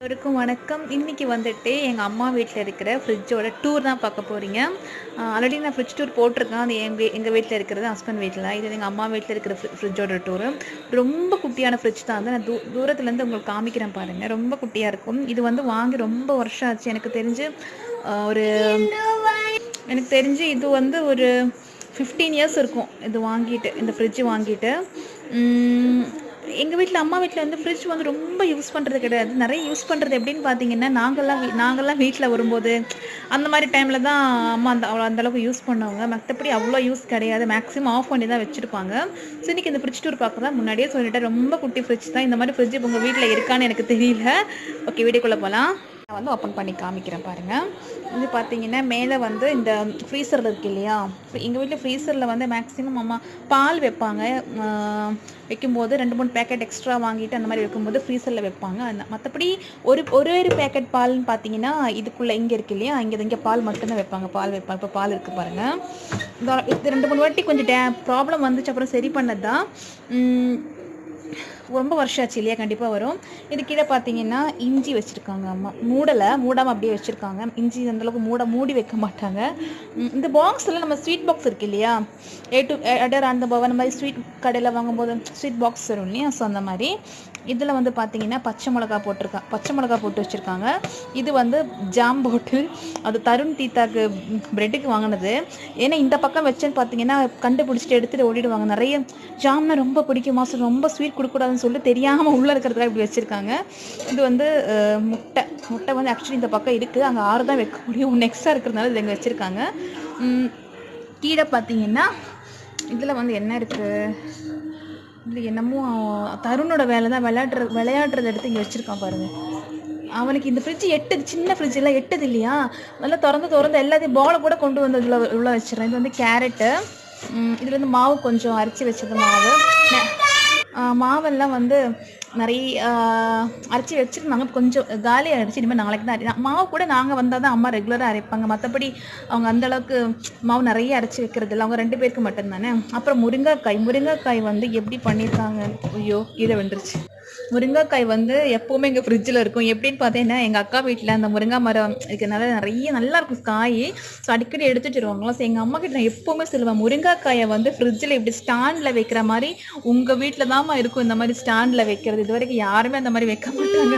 எல்லோருக்கும் வணக்கம். இன்றைக்கி வந்துட்டு எங்கள் அம்மா வீட்டில் இருக்கிற ஃப்ரிட்ஜோட டூர் தான் பார்க்க போகிறீங்க. ஆல்ரெடி நான் ஃப்ரிட்ஜ் டூர் போட்டிருக்கேன். அது எங்கள் வீட்டில் இருக்கிறது ஹஸ்பண்ட் வீட்டில். இது எங்கள் அம்மா வீட்டில் இருக்கிற ஃப்ரிட்ஜோட டூரு. ரொம்ப குட்டியான ஃப்ரிட்ஜ் தான். வந்து நான் தூரத்துலேருந்து உங்களுக்கு காமிக்கிறேன் பாருங்கள். ரொம்ப குட்டியாக இருக்கும். இது வந்து வாங்கி ரொம்ப வருஷம் ஆச்சு. எனக்கு தெரிஞ்சு இது வந்து ஒரு 15 இயர்ஸ் இருக்கும். இது வாங்கிட்டு, இந்த ஃப்ரிட்ஜ் வாங்கிட்டு. எங்கள் வீட்டில் அம்மா வீட்டில் வந்து ஃப்ரிட்ஜ் வந்து ரொம்ப யூஸ் பண்ணுறது கிடையாது. நிறைய யூஸ் பண்ணுறது எப்படின்னு பார்த்தீங்கன்னா, நாங்கள்லாம் வீட்டில் வரும்போது அந்த மாதிரி டைமில் தான் அம்மா அந்தளவுக்கு யூஸ் பண்ணுவாங்க. மற்றபடி அவ்வளோ யூஸ் கிடையாது. மேக்ஸிமம் ஆஃப் பண்ணி தான் வச்சுருப்பாங்க. ஸோ இன்றைக்கி இந்த ஃப்ரிட்ஜ் டூர் பார்க்க தான் முன்னாடியே சொல்லிட்டேன். ரொம்ப குட்டி ஃப்ரிட்ஜ் தான். இந்த மாதிரி ஃப்ரிட்ஜ் உங்கள் வீட்டில் இருக்கான்னு எனக்கு தெரியல. ஓகே, வீடியோக்குள்ளே போகலாம். நான் வந்து ஓப்பன் பண்ணி காமிக்கிறேன் பாருங்கள். இது பார்த்தீங்கன்னா மேலே வந்து இந்த ஃப்ரீசரில் இருக்குது இல்லையா, எங்கள் வீட்டில் ஃப்ரீசரில் வந்து மேக்ஸிமம் அம்மா பால் வைப்பாங்க. வைக்கும்போது 2-3 பேக்கெட் எக்ஸ்ட்ரா வாங்கிட்டு அந்த மாதிரி வைக்கும்போது ஃப்ரீசரில் வைப்பாங்க. மற்றபடி ஒரு பேக்கெட் பால்னு பார்த்தீங்கன்னா இதுக்குள்ளே இங்கே இருக்குது இல்லையா, இங்கே பால் மட்டும்தான் வைப்பாங்க. இப்போ பால் இருக்குது பாருங்கள். இது 2-3 வாட்டி கொஞ்சம் ப்ராப்ளம் வந்துச்சு. அப்புறம் சரி பண்ணது தான். ரொம்ப வருஷம் ஆச்சு இல்லையா, கண்டிப்பாக வரும். இது கீழே பார்த்தீங்கன்னா இஞ்சி வச்சுருக்காங்க அம்மா. மூடாமல் அப்படியே வச்சுருக்காங்க. இஞ்சி அந்தளவுக்கு மூடி வைக்க மாட்டாங்க. இந்த பாக்ஸில் நம்ம ஸ்வீட் பாக்ஸ் இருக்குது இல்லையா, அடர் அந்த மாதிரி ஸ்வீட் கடையில் வாங்கும்போது ஸ்வீட் பாக்ஸ் வரும் இல்லையா, ஸோ அந்த மாதிரி. இதில் வந்து பார்த்தீங்கன்னா பச்சை மிளகா போட்டு வச்சுருக்காங்க. இது வந்து ஜாம் பாட்டில். அது தருண் தீத்தாக்கு பிரெட்டுக்கு வாங்கினது. ஏன்னா இந்த பக்கம் வச்சுன்னு பார்த்தீங்கன்னா கண்டுபிடிச்சிட்டு எடுத்துகிட்டு ஓடிடுவாங்க. நிறைய ஜாம்னா ரொம்ப பிடிக்குமா, ஸோ ரொம்ப ஸ்வீட் கொடுக்கூடாதுன்னு சொல்லிட்டு தெரியாமல் உள்ளே இருக்கிறதுக்காக இப்படி வச்சுருக்காங்க. இது வந்து முட்டை வந்து ஆக்சுவலி இந்த பக்கம் இருக்குது. அங்கே 6 தான் வைக்க முடியும். 1 எக்ஸ்ட்ரா இருக்கிறதுனால இது எங்கே வச்சுருக்காங்க. கீழே பார்த்தீங்கன்னா இதில் வந்து என்ன இருக்குது, இது என்னமோ தருணோட வேலை தான். விளையாடுறத எடுத்து இங்கே வச்சுருக்கான் பாருங்கள். அவனுக்கு இந்த ஃப்ரிட்ஜ் எட்டுது. சின்ன ஃப்ரிட்ஜ் எல்லாம் எட்டுது இல்லையா, நல்லா திறந்து எல்லாத்தையும் பாலை கூட கொண்டு வந்து உள்ள வச்சிடறேன். இது வந்து கேரட்டு. இதில் வந்து மாவு கொஞ்சம் அரைச்சி வச்சது மாவெல்லாம் வந்து நிறைய அரைச்சி வச்சுருந்தாங்க. கொஞ்சம் காலி அரைச்சி இனிமேல் நாளைக்கு தான் மாவு கூட நாங்கள் வந்தால் தான் அம்மா ரெகுலராக அரைப்பாங்க. மற்றபடி அவங்க அந்தளவுக்கு மாவு நிறைய அரைச்சி வைக்கிறது இல்லை. அவங்க 2 பேருக்கு மட்டும்தானே. அப்புறம் முருங்கைக்காய் வந்து எப்படி பண்ணியிருக்காங்க, ஐயோ கீழே வந்துருச்சு. முருங்கைக்காய் வந்து எப்போவுமே எங்கள் ஃப்ரிட்ஜில் இருக்கும். எப்படின்னு பார்த்தீங்கன்னா எங்கள் அக்கா வீட்டில் அந்த முருங்கை மரம் இருக்கிறதுனால நிறைய நல்லா இருக்கும் காய். ஸோ அடிக்கடி எடுத்துகிட்டு வருவாங்களா. ஸோ எங்கள் அம்மா கிட்ட நான் எப்போவுமே சொல்லுவேன், முருங்கைக்காயை வந்து ஃப்ரிட்ஜில் இப்படி ஸ்டாண்டில் வைக்கிற மாதிரி உங்கள் வீட்டில் தான்மா இருக்கும் இந்த மாதிரி ஸ்டாண்டில் வைக்கிறது. இது வரைக்கும் யாருமே அந்த மாதிரி வைக்க மாட்டாங்க.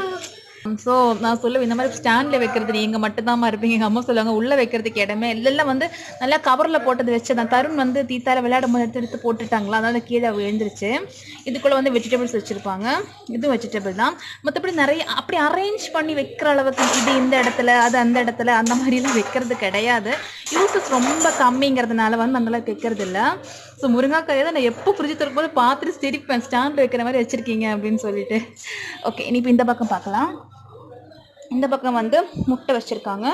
ஸோ நான் சொல்லுவேன், இந்த மாதிரி ஸ்டாண்டில் வைக்கிறது நீங்கள் மட்டும்தாம்மா இருப்பீங்க. எங்கள் அம்மா சொல்லுவாங்க உள்ளே வைக்கிறதுக்கு இடமே இல்லைல்லாம். வந்து நல்லா கவரில் போட்டது வச்சதான். தருண் வந்து தீத்தால விளையாடும் போது எடுத்து போட்டுட்டாங்களா, அதனால கீழே விழுந்துருச்சு. இதுக்குள்ளே வந்து வெஜிடபிள்ஸ் வச்சுருப்பாங்க. இதுவும் வெஜிடபிள் தான். மற்றபடி நிறைய அப்படி அரேஞ்ச் பண்ணி வைக்கிற அளவுக்கு இது இந்த இடத்துல அது அந்த இடத்துல அந்த மாதிரிலாம் வைக்கிறது கிடையாது. யூசஸ் ரொம்ப கம்மிங்கிறதுனால வந்து அந்தளவுக்கு வைக்கிறது இல்லை. ஸோ முருங்கைக்காயை தான் நான் எப்போ ஃப்ரிட்ஜ் திறக்கும்போது பார்த்துட்டு சிரிப்பேன், ஸ்டாண்டில் வைக்கிற மாதிரி வச்சுருக்கீங்க அப்படின்னு சொல்லிட்டு. ஓகே, இனி இப்போ இந்த பக்கம் பார்க்கலாம். இந்த பக்கம் வந்து முட்டை வச்சுருக்காங்க.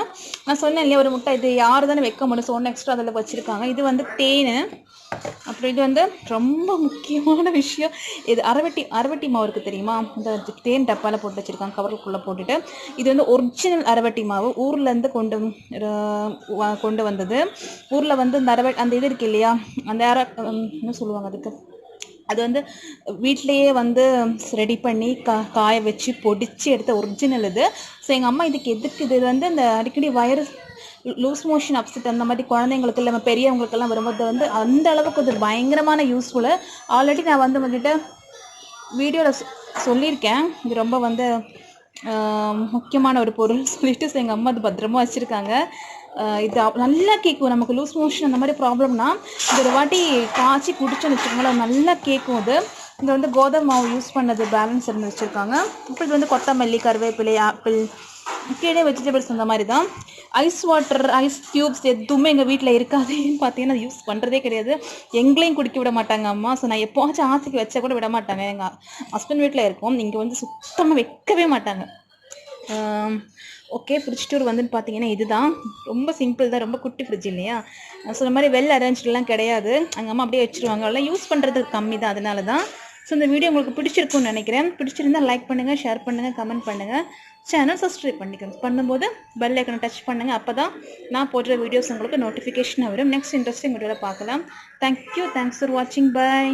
நான் சொன்னேன் இல்லையா, ஒரு முட்டை இது 6 தானே வைக்க முடியும். ஸோ 1 எக்ஸ்ட்ரா அதில் வச்சுருக்காங்க. இது வந்து தேன். அப்புறம் இது வந்து ரொம்ப முக்கியமான விஷயம், இது அரவட்டி மாவு இருக்குது தெரியுமா, இந்த தேன் டப்பாவில் போட்டு வச்சுருக்காங்க, கவருக்குள்ளே போட்டுட்டு. இது வந்து ஒரிஜினல் அரவட்டி மாவு. ஊர்லேருந்து கொண்டு வந்தது. ஊரில் வந்து அந்த இது இருக்குது இல்லையா, அந்த என்ன சொல்லுவாங்க அதுக்கு, அது வந்து வீட்டிலையே வந்து ரெடி பண்ணி காய வச்சு பொடிச்சு எடுத்த ஒரிஜினல் இது. ஸோ எங்கள் அம்மா இது வந்து இந்த அடிக்கடி லூஸ் மோஷன் அப்செட் அந்த மாதிரி குழந்தைங்களுக்கு இல்லை பெரியவங்களுக்கெல்லாம் வரும்போது வந்து அந்த அளவுக்கு இது பயங்கரமான யூஸ்ஃபுல்லு. ஆல்ரெடி நான் வந்து உங்ககிட்ட வீடியோவில் சொல்லியிருக்கேன். இது ரொம்ப வந்து முக்கியமான ஒரு பொருள் சொல்லிட்டு எங்கள் அம்மா அது பத்திரமா வச்சுருக்காங்க. இது நல்லா கேட்கும். நமக்கு லூஸ் மோஷன் அந்த மாதிரி ப்ராப்ளம்னா இது ஒரு வாட்டி காய்ச்சி குடிச்சோன்னு வச்சுக்கோங்களேன், நல்லா கேட்கும். அது இங்கே வந்து கோதுமை மாவு யூஸ் பண்ணது பேலன்ஸ் இருந்து வச்சுருக்காங்க. இப்போ இது வந்து கொத்தமல்லி, கருவேப்பிலை, ஆப்பிள், கீழே வெஜிடபிள்ஸ் அந்த மாதிரி தான். ஐஸ் வாட்டர், ஐஸ் க்யூப்ஸ் எதுவுமே எங்கள் வீட்டில் இருக்காதுன்னு பார்த்தீங்கன்னா யூஸ் பண்ணுறதே கிடையாது. எங்களையும் குடிக்க விட மாட்டாங்க அம்மா. ஸோ நான் எப்போவாச்சும் ஆசைக்கு வச்சா கூட விட மாட்டாங்க. எங்கள் ஹஸ்பண்ட் வீட்டில் இருக்கும், இங்கே வந்து சுத்தமாக வைக்கவே மாட்டாங்க. ஓகே, ஃப்ரிட்ஜ் டூர் வந்துன்னு பார்த்தீங்கன்னா இதுதான். ரொம்ப சிம்பிள் தான், ரொம்ப குட்டி ஃப்ரிட்ஜ் இல்லையா. சொன்ன மாதிரி வெல் அரேஞ்செலாம் கிடையாது. எங்கள் அம்மா அப்படியே வச்சுருவாங்க. அதெல்லாம் யூஸ் பண்ணுறது கம்மி தான், அதனால தான். ஸோ இந்த வீடியோ உங்களுக்கு பிடிச்சிருக்குன்னு நினைக்கிறேன். பிடிச்சிருந்தால் லைக் பண்ணுங்கள், ஷேர் பண்ணுங்கள், கமெண்ட் பண்ணுங்கள், சேனல் சப்ஸ்கிரைப் பண்ணும்போது பெல் ஐக்கனை டச் பண்ணுங்கள். அப்போ தான் நான் போடுற வீடியோஸ் உங்களுக்கு நோட்டிஃபிகேஷன் வரும். நெக்ஸ்ட் இன்ட்ரெஸ்டிங் வீடியோவில் பார்க்கலாம். தேங்க்யூ, தேங்க்ஸ் ஃபார் வாட்சிங், பை.